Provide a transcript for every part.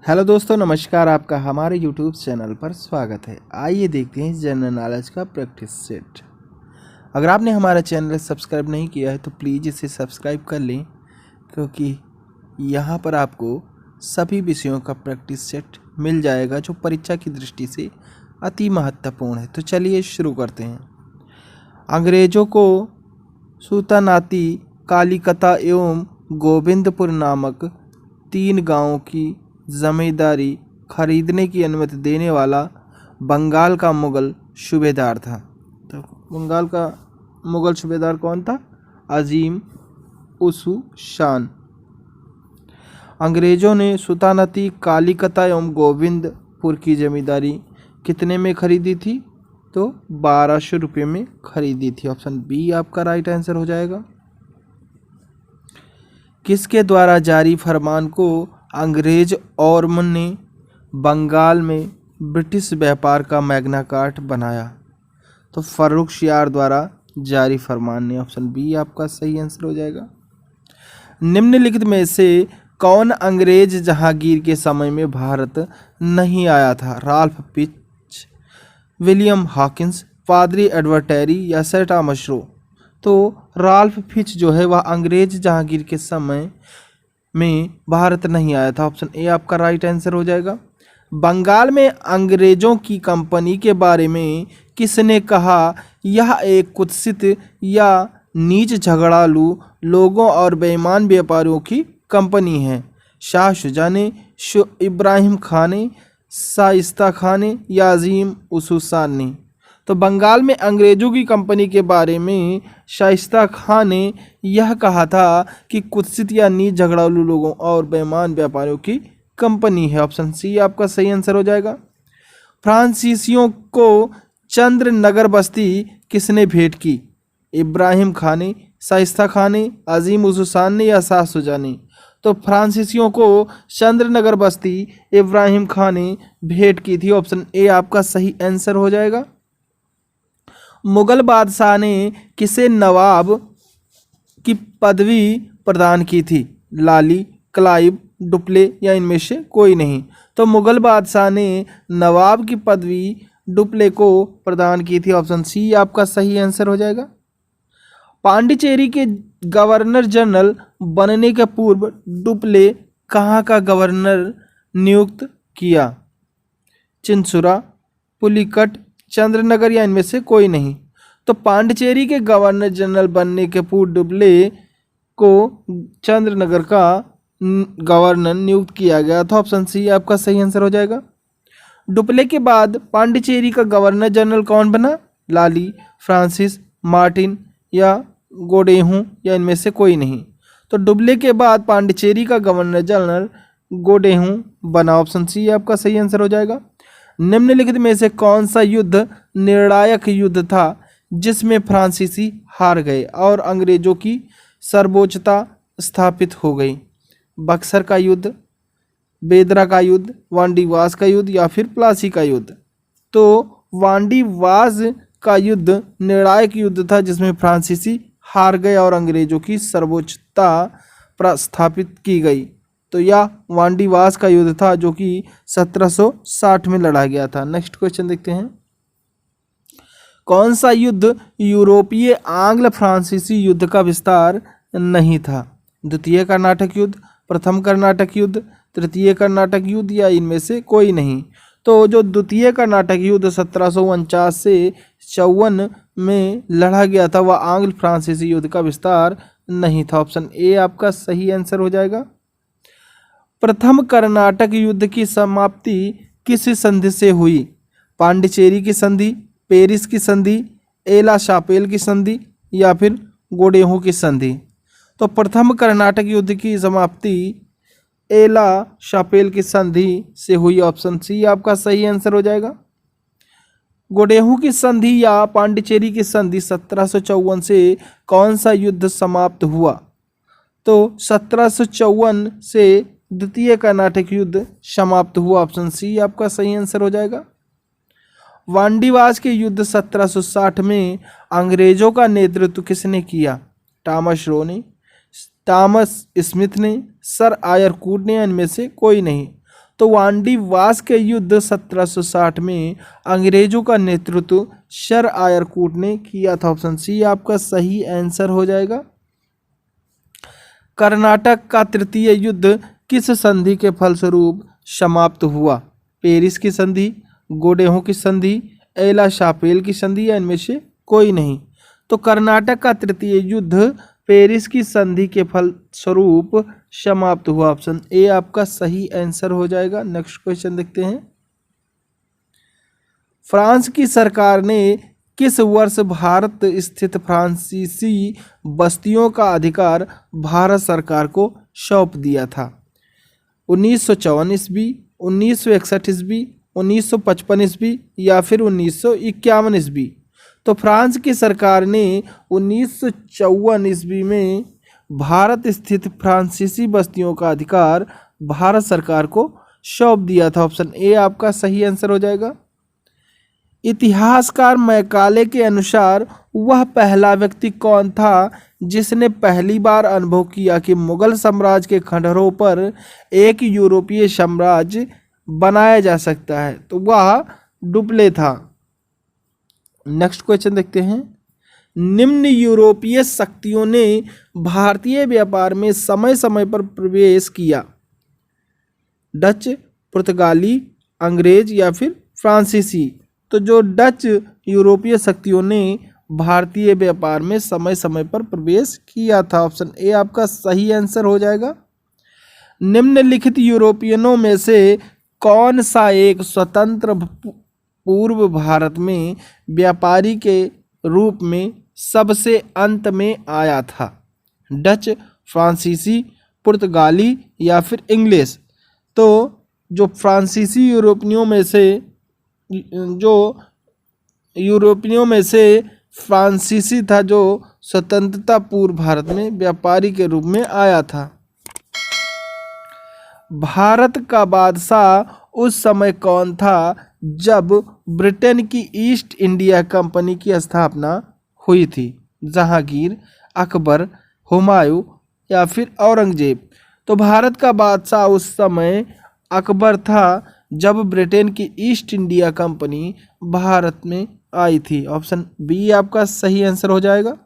Hello दोस्तों, नमस्कार। आपका हमारे यूट्यूब चैनल पर स्वागत है। आइए देखते हैं जनरल नॉलेज का प्रैक्टिस सेट। अगर आपने हमारा चैनल सब्सक्राइब नहीं किया है तो प्लीज़ इसे सब्सक्राइब कर लें, क्योंकि यहाँ पर आपको सभी विषयों का प्रैक्टिस सेट मिल जाएगा जो परीक्षा की दृष्टि से अति महत्वपूर्ण है। तो चलिए शुरू करते हैं। अंग्रेज़ों को सूतानाती, कालिकता एवं गोविंदपुर नामक 3 गांवों की जमींदारी खरीदने की अनुमति देने वाला बंगाल का मुगल सूबेदार था। तो बंगाल का मुगल सूबेदार कौन था? अजीम उसु शान। अंग्रेज़ों ने सूतानाती, कालिकता एवं गोविंदपुर की जमींदारी कितने में खरीदी थी? तो 1200 रुपये में खरीदी थी। ऑप्शन बी आपका राइट आंसर हो जाएगा। किसके द्वारा जारी फरमान को अंग्रेज ऑर्मन ने बंगाल में ब्रिटिश व्यापार का मैग्ना कार्टा बनाया? तो फर्रुखसियार द्वारा जारी फरमान ने। ऑप्शन बी आपका सही आंसर हो जाएगा। निम्नलिखित में से कौन अंग्रेज जहांगीर के समय में भारत नहीं आया था? राल्फ फिच, विलियम हॉकिंस, पादरी एडवर्ड टेरी या सर टॉमस रो? तो राल्फ फिच जो है वह अंग्रेज जहांगीर के समय में भारत नहीं आया था। ऑप्शन ए आपका राइट आंसर हो जाएगा। बंगाल में अंग्रेजों की कंपनी के बारे में किसने कहा यह एक कुत्सित या नीच झगड़ालू लोगों और बेईमान व्यापारियों की कंपनी है? शाह शुजा ने, इब्राहिम खान ने, शाइस्ता खान ने या अजीम उसूसान ने? तो बंगाल में अंग्रेजों की कंपनी के बारे में शाइस्ता खान ने यह कहा था कि कुत्सित या नीच झगड़ालू लोगों और बेईमान व्यापारियों की कंपनी है। ऑप्शन सी आपका सही आंसर हो जाएगा। फ्रांसीसियों को चंद्र नगर बस्ती किसने भेंट की? इब्राहिम खान ने, शाइस्ता खान ने, अजीम उसूसान ने या शाह शुजा ने? तो फ्रांसीसियों को चंद्र नगर बस्ती इब्राहिम खान ने भेंट की थी। ऑप्शन ए आपका सही आंसर हो जाएगा। मुगल बादशाह ने किसे नवाब की पदवी प्रदान की थी? लाली, क्लाइव, डुप्ले या इनमें से कोई नहीं? तो मुगल बादशाह ने नवाब की पदवी डुप्ले को प्रदान की थी। ऑप्शन सी आपका सही आंसर हो जाएगा। पांडिचेरी के गवर्नर जनरल बनने के पूर्व डुप्ले कहाँ का गवर्नर नियुक्त किया? चिंसुरा, पुलिकट, चंद्रनगर या इनमें से कोई नहीं? तो पांडिचेरी के गवर्नर जनरल बनने के पूर्व डुप्ले को चंद्रनगर का गवर्नर नियुक्त किया गया था। ऑप्शन सी आपका सही आंसर हो जाएगा। डुप्ले के बाद पांडिचेरी का गवर्नर जनरल कौन बना? लाली, फ्रांसिस, मार्टिन या गोडेहू या इनमें से कोई नहीं? तो डुप्ले के बाद पांडिचेरी का गवर्नर जनरल गोडेहू बना। ऑप्शन सी आपका सही आंसर हो जाएगा। निम्नलिखित में से कौन सा युद्ध निर्णायक युद्ध था जिसमें फ्रांसीसी हार गए और अंग्रेजों की सर्वोच्चता स्थापित हो गई? बक्सर का युद्ध, बेदरा का युद्ध, वांडीवास का युद्ध या फिर प्लासी का युद्ध? तो वांडीवास का युद्ध निर्णायक युद्ध था जिसमें फ्रांसीसी हार गए और अंग्रेजों की सर्वोच्चता प्रस्थापित की गई। तो यह वांडीवास का युद्ध था जो कि 1760 में लड़ा गया था। नेक्स्ट क्वेश्चन देखते हैं। कौन सा युद्ध यूरोपीय आंग्ल फ्रांसीसी युद्ध का विस्तार नहीं था? द्वितीय कर्नाटक युद्ध, प्रथम कर्नाटक युद्ध, तृतीय कर्नाटक युद्ध या इनमें से कोई नहीं? तो जो द्वितीय कर्नाटक युद्ध 1749 से 54 में लड़ा गया था वह आंग्ल फ्रांसीसी युद्ध का विस्तार नहीं था। ऑप्शन ए आपका सही आंसर हो जाएगा। प्रथम कर्नाटक युद्ध की समाप्ति किस संधि से हुई? पांडिचेरी की संधि, पेरिस की संधि, एला शापेल की संधि या फिर गोडेहू की संधि? तो प्रथम कर्नाटक युद्ध की समाप्ति एला शापेल की संधि से हुई। ऑप्शन सी आपका सही आंसर हो जाएगा। गोडेहू की संधि या पांडिचेरी की संधि 1754 से कौन सा युद्ध समाप्त हुआ? तो 1754 से द्वितीय कर्नाटक युद्ध समाप्त हुआ। ऑप्शन सी आपका सही आंसर हो जाएगा। वांडीवास के युद्ध 1760 में अंग्रेजों का नेतृत्व किसने किया? टॉमस रो ने, टॉमस स्मिथ ने, सर आयर कूट ने, इनमें से कोई नहीं? तो वांडीवास के युद्ध 1760 में अंग्रेजों का नेतृत्व सर आयरकूट ने किया था। ऑप्शन सी आपका सही आंसर हो जाएगा। कर्नाटक का तृतीय युद्ध किस संधि के फलस्वरूप समाप्त हुआ? पेरिस की संधि, गोडेहो की संधि, एला शापेल की संधि या इनमें से कोई नहीं। तो कर्नाटक का तृतीय युद्ध पेरिस की संधि के फलस्वरूप समाप्त हुआ। ऑप्शन ए आपका सही आंसर हो जाएगा। नेक्स्ट क्वेश्चन देखते हैं। फ्रांस की सरकार ने किस वर्ष भारत स्थित फ्रांसीसी बस्तियों का अधिकार भारत सरकार को सौंप दिया था? 1954 ईस्वी, 1961 ईस्वी, 1955 ईस्वी या फिर 1951 ईस्वी? तो फ्रांस की सरकार ने 1954 ईस्वी में भारत स्थित फ्रांसीसी बस्तियों का अधिकार भारत सरकार को सौंप दिया था। ऑप्शन ए आपका सही आंसर हो जाएगा। इतिहासकार मैकाले के अनुसार वह पहला व्यक्ति कौन था जिसने पहली बार अनुभव किया कि मुगल साम्राज्य के खंडहरों पर एक यूरोपीय साम्राज्य बनाया जा सकता है? तो वह डुप्ले था। नेक्स्ट क्वेश्चन देखते हैं। निम्न यूरोपीय शक्तियों ने भारतीय व्यापार में समय समय पर प्रवेश किया? डच, पुर्तगाली, अंग्रेज या फिर फ्रांसीसी? तो जो डच यूरोपीय शक्तियों ने भारतीय व्यापार में समय समय पर प्रवेश किया था। ऑप्शन ए आपका सही आंसर हो जाएगा। निम्नलिखित यूरोपियनों में से कौन सा एक स्वतंत्र पूर्व भारत में व्यापारी के रूप में सबसे अंत में आया था? डच, फ्रांसीसी, पुर्तगाली या फिर इंग्लिश? तो जो फ्रांसीसी यूरोपियों में से फ्रांसीसी था जो स्वतंत्रता पूर्व भारत में व्यापारी के रूप में आया था। भारत का बादशाह उस समय कौन था जब ब्रिटेन की ईस्ट इंडिया कंपनी की स्थापना हुई थी? जहांगीर, अकबर, हुमायूं या फिर औरंगजेब? तो भारत का बादशाह उस समय अकबर था जब ब्रिटेन की ईस्ट इंडिया कंपनी भारत में आई थी। ऑप्शन बी आपका सही आंसर हो जाएगा।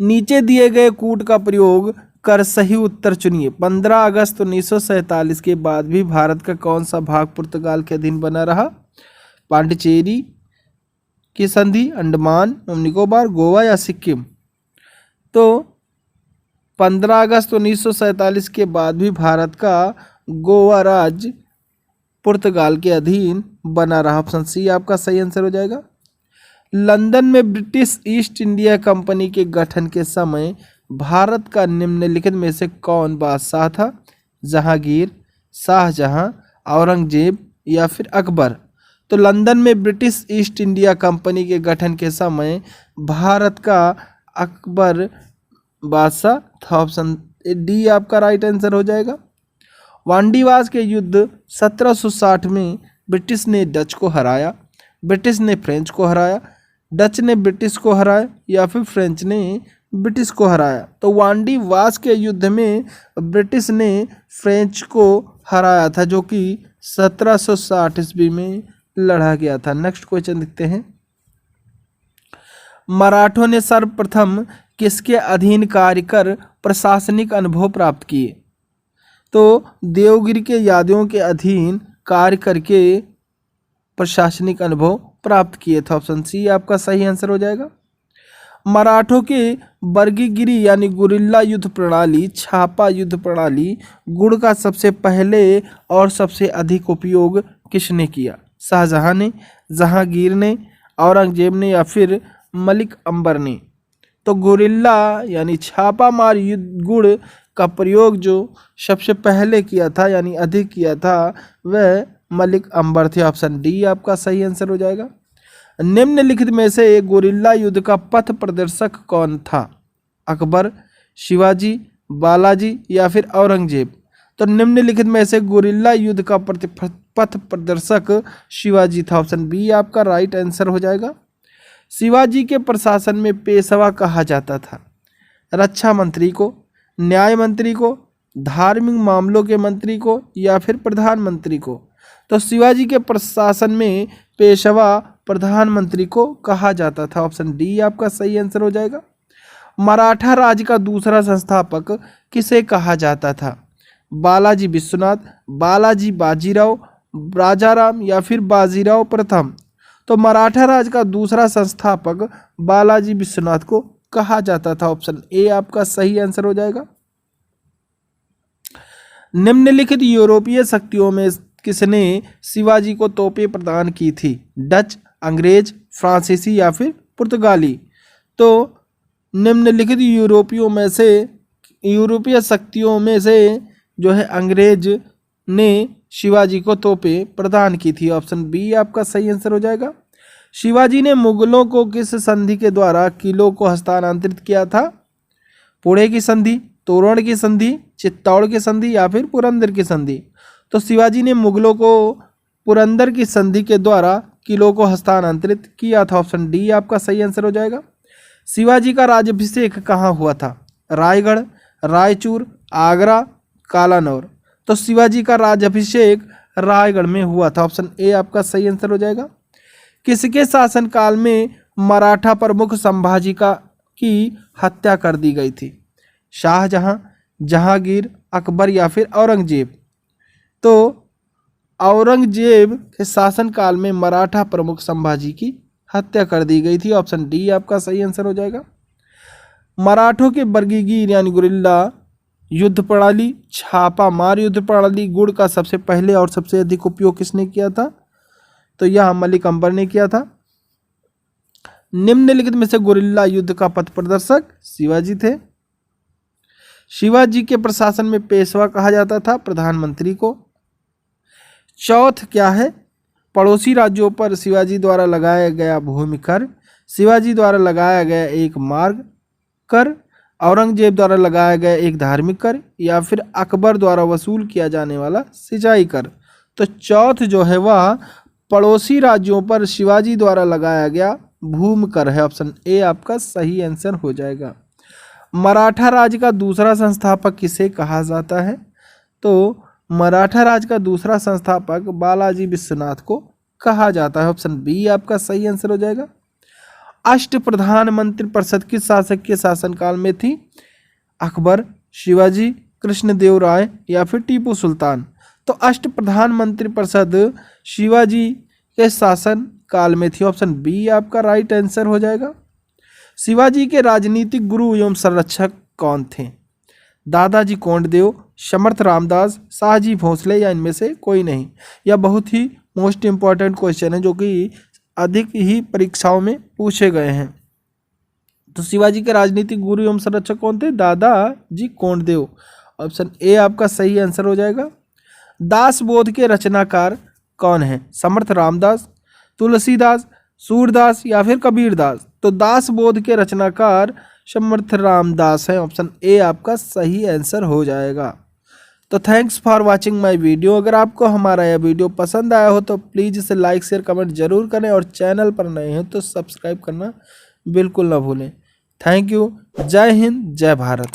नीचे दिए गए कूट का प्रयोग कर सही उत्तर चुनिए। 15 अगस्त 1947 के बाद भी भारत का कौन सा भाग पुर्तगाल के अधीन बना रहा? पांडिचेरी की संधि, अंडमान निकोबार, गोवा या सिक्किम? तो 15 अगस्त 1947 के बाद भी भारत का गोवा राज्य पुर्तगाल के अधीन बना रहा। ऑप्शन सी आपका सही आंसर हो जाएगा। लंदन में ब्रिटिश ईस्ट इंडिया कंपनी के गठन के समय भारत का निम्नलिखित में से कौन बादशाह था? जहांगीर, शाहजहां, औरंगजेब या फिर अकबर? तो लंदन में ब्रिटिश ईस्ट इंडिया कंपनी के गठन के समय भारत का अकबर बादशाह था। ऑप्शन डी आपका राइट आंसर हो जाएगा। वांडीवास के युद्ध 1760 में ब्रिटिश ने डच को हराया, ब्रिटिश ने फ्रेंच को हराया, डच ने ब्रिटिश को हराया या फिर फ्रेंच ने ब्रिटिश को हराया? तो वांडीवास के युद्ध में ब्रिटिश ने फ्रेंच को हराया था जो कि 1760 ईस्वी में लड़ा गया था। नेक्स्ट क्वेश्चन देखते हैं। मराठों ने सर्वप्रथम किसके अधीन कार्य कर प्रशासनिक अनुभव प्राप्त किए? तो देवगिरी के यादवों के अधीन कार्य करके प्रशासनिक अनुभव प्राप्त किए थे। ऑप्शन सी आपका सही आंसर हो जाएगा। मराठों के वर्गीगिरी यानी गुरिल्ला युद्ध प्रणाली, छापा युद्ध प्रणाली, गुड़ का सबसे पहले और सबसे अधिक उपयोग किसने किया? शाहजहां ने, जहांगीर ने, औरंगजेब ने या फिर मलिक अंबर ने? तो गुरिल्ला यानी छापा मार युद्ध गुड़ का प्रयोग जो सबसे पहले किया था यानी अधिक किया था वह मलिक अंबर थे। ऑप्शन डी आपका सही आंसर हो जाएगा। निम्नलिखित में से गुरिल्ला युद्ध का पथ प्रदर्शक कौन था? अकबर, शिवाजी, बालाजी या फिर औरंगजेब? तो निम्नलिखित में से गुरिल्ला युद्ध का पथ प्रदर्शक शिवाजी था। ऑप्शन बी आपका राइट आंसर हो जाएगा। शिवाजी के प्रशासन में पेशवा कहा जाता था? रक्षा मंत्री को, न्याय मंत्री को, धार्मिक मामलों के मंत्री को या फिर प्रधानमंत्री को? तो शिवाजी के प्रशासन में पेशवा प्रधानमंत्री को कहा जाता था। ऑप्शन डी आपका सही आंसर हो जाएगा। मराठा राज का दूसरा संस्थापक किसे कहा जाता था? बालाजी विश्वनाथ, बालाजी बाजीराव, राजाराम या फिर बाजीराव प्रथम? तो मराठा राज का दूसरा संस्थापक बालाजी विश्वनाथ को कहा जाता था। ऑप्शन ए आपका सही आंसर हो जाएगा। निम्नलिखित यूरोपीय शक्तियों में किसने शिवाजी को तोपें प्रदान की थी? डच, अंग्रेज, फ्रांसीसी या फिर पुर्तगाली? तो निम्नलिखित यूरोपीय शक्तियों में से जो है अंग्रेज ने शिवाजी को तोपें प्रदान की थी। ऑप्शन बी आपका सही आंसर हो जाएगा। शिवाजी ने मुगलों को किस संधि के द्वारा किलों को हस्तांतरित किया था? पुणे की संधि, तोरण की संधि, चित्तौड़ की संधि या फिर पुरंदर की संधि? तो शिवाजी ने मुगलों को पुरंदर की संधि के द्वारा किलों को हस्तांतरित किया था। ऑप्शन डी आपका सही आंसर हो जाएगा। शिवाजी का राज्याभिषेक कहाँ हुआ था? रायगढ़, रायचूर, आगरा, कालानौर? तो शिवाजी का राज्याभिषेक रायगढ़ में हुआ था। ऑप्शन ए आपका सही आंसर हो जाएगा। किसके शासनकाल में मराठा प्रमुख संभाजी की हत्या कर दी गई थी? शाहजहां, जहांगीर, अकबर या फिर औरंगजेब? तो औरंगजेब के शासनकाल में मराठा प्रमुख संभाजी की हत्या कर दी गई थी। ऑप्शन डी आपका सही आंसर हो जाएगा। मराठों के वर्गीकीकरण यानी गुरिल्ला युद्ध प्रणाली, छापा मार युद्ध प्रणाली, गुड़ का सबसे पहले और सबसे अधिक उपयोग किसने किया था? तो यह मलिक अंबर ने किया था। निम्नलिखित में से गुरिल्ला युद्ध का पथ प्रदर्शक शिवाजी थे। शिवाजी के प्रशासन में पेशवा कहा जाता था प्रधानमंत्री को। चौथ क्या है? पड़ोसी राज्यों पर शिवाजी द्वारा लगाया गया भूमि कर, शिवाजी द्वारा लगाया गया एक मार्ग कर, औरंगजेब द्वारा लगाया गया एक धार्मिक कर या फिर अकबर द्वारा वसूल किया जाने वाला सिंचाई कर? तो चौथ जो है वह पड़ोसी राज्यों पर शिवाजी द्वारा लगाया गया भूमि कर है। ऑप्शन ए आपका सही आंसर हो जाएगा। मराठा राज का दूसरा संस्थापक किसे कहा जाता है? तो मराठा राज का दूसरा संस्थापक बालाजी विश्वनाथ को कहा जाता है। ऑप्शन बी आपका सही आंसर हो जाएगा। अष्ट प्रधानमंत्री परिषद किस शासक के शासनकाल में थी? अकबर, शिवाजी, कृष्णदेव राय या फिर टीपू सुल्तान? तो अष्ट प्रधानमंत्री परिषद शिवाजी के शासन काल में थी। ऑप्शन बी आपका राइट आंसर हो जाएगा। शिवाजी के राजनीतिक गुरु एवं संरक्षक कौन थे? दादाजी कोंडदेव, समर्थ रामदास, शाहजी भोसले या इनमें से कोई नहीं? यह बहुत ही मोस्ट इम्पॉर्टेंट क्वेश्चन है जो कि अधिक ही परीक्षाओं में पूछे गए हैं। तो शिवाजी के राजनीतिक गुरु एवं संरक्षक कौन थे? दादाजी कोंडदेव। ऑप्शन ए आपका सही आंसर हो जाएगा। दासबोध के रचनाकार कौन है? समर्थ रामदास, तुलसीदास, सूरदास या फिर कबीरदास? तो दासबोध के रचनाकार समर्थ रामदास है। ऑप्शन ए आपका सही आंसर हो जाएगा। तो thanks for watching my video. अगर आपको हमारा यह वीडियो पसंद आया हो तो प्लीज़ इसे लाइक शेयर कमेंट जरूर करें और चैनल पर नए हैं तो सब्सक्राइब करना बिल्कुल ना भूलें। Thank you. जय हिंद, जय भारत।